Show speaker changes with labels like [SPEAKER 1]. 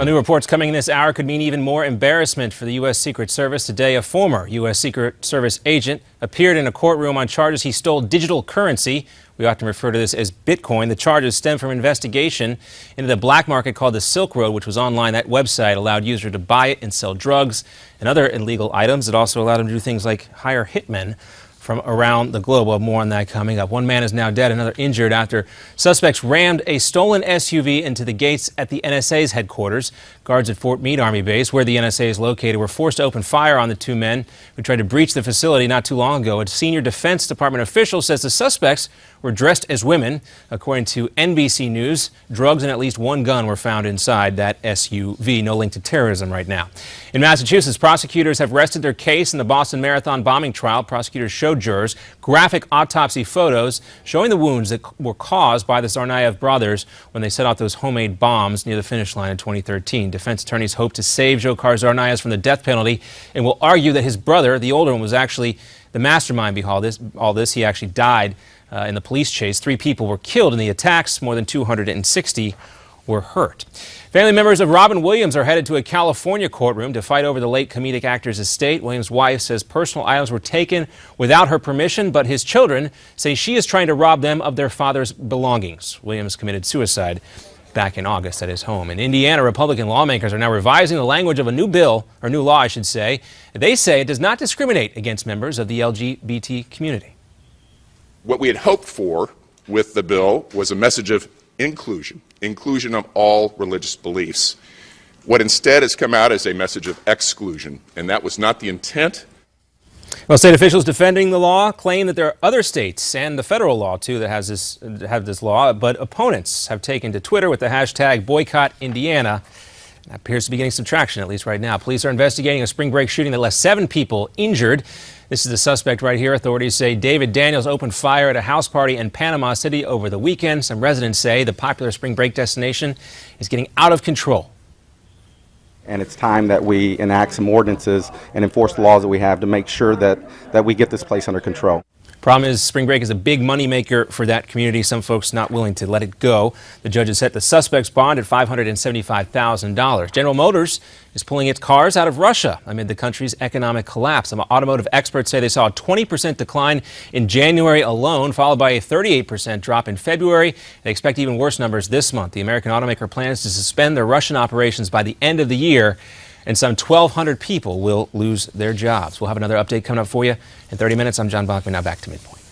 [SPEAKER 1] Well, new reports coming in this hour could mean even more embarrassment for the U.S. Secret Service. Today, a former U.S. Secret Service agent appeared in a courtroom on charges he stole digital currency. We often refer to this as Bitcoin. The charges stem from investigation into the black market called the Silk Road, which was online. That website allowed users to buy it and sell drugs and other illegal items. It also allowed them to do things like hire hitmen from around the globe. We'll have more on that coming up. One man is now dead, another injured after suspects rammed a stolen SUV into the gates at the NSA's headquarters. Guards at Fort Meade Army Base, where the NSA is located, were forced to open fire on the two men who tried to breach the facility not too long ago. A senior Defense Department official says the suspects were dressed as women. According to NBC News, drugs and at least one gun were found inside that SUV. No link to terrorism right now. In Massachusetts, prosecutors have rested their case in the Boston Marathon bombing trial. Prosecutors showed jurors graphic autopsy photos showing the wounds that were caused by the Tsarnaev brothers when they set off those homemade bombs near the finish line in 2013. Defense attorneys hope to save Dzhokhar Tsarnaev from the death penalty and will argue that his brother, the older one, was actually the mastermind behind all this. He actually died in the police chase. 3 people were killed in the attacks. More than 260 were hurt. Family members of Robin Williams are headed to a California courtroom to fight over the late comedic actor's estate. Williams' wife says personal items were taken without her permission, but his children say she is trying to rob them of their father's belongings. Williams committed suicide back in August at his home. In Indiana, Republican lawmakers are now revising the language of a new bill, or new law, I should say. They say it does not discriminate against members of the LGBT community.
[SPEAKER 2] What we had hoped for with the bill was a message of inclusion of all religious beliefs. What instead has come out is a message of exclusion, and that was not the intent.
[SPEAKER 1] Well, state officials defending the law claim that there are other states and the federal law, too, that have this law, but opponents have taken to Twitter with the hashtag Boycott Indiana. That appears to be getting some traction, at least right now. Police are investigating a spring break shooting that left 7 people injured. This is the suspect right here. Authorities say David Daniels opened fire at a house party in Panama City over the weekend. Some residents say the popular spring break destination is getting out of control.
[SPEAKER 3] And it's time that we enact some ordinances and enforce the laws that we have to make sure that we get this place under control.
[SPEAKER 1] Problem is, spring break is a big moneymaker for that community. Some folks not willing to let it go. The judge has set the suspect's bond at $575,000. General Motors is pulling its cars out of Russia amid the country's economic collapse. Some automotive experts say they saw a 20% decline in January alone, followed by a 38% drop in February. They expect even worse numbers this month. The American automaker plans to suspend their Russian operations by the end of the year, and some 1,200 people will lose their jobs. We'll have another update coming up for you in 30 minutes. I'm John Bachman. Now back to Midpoint.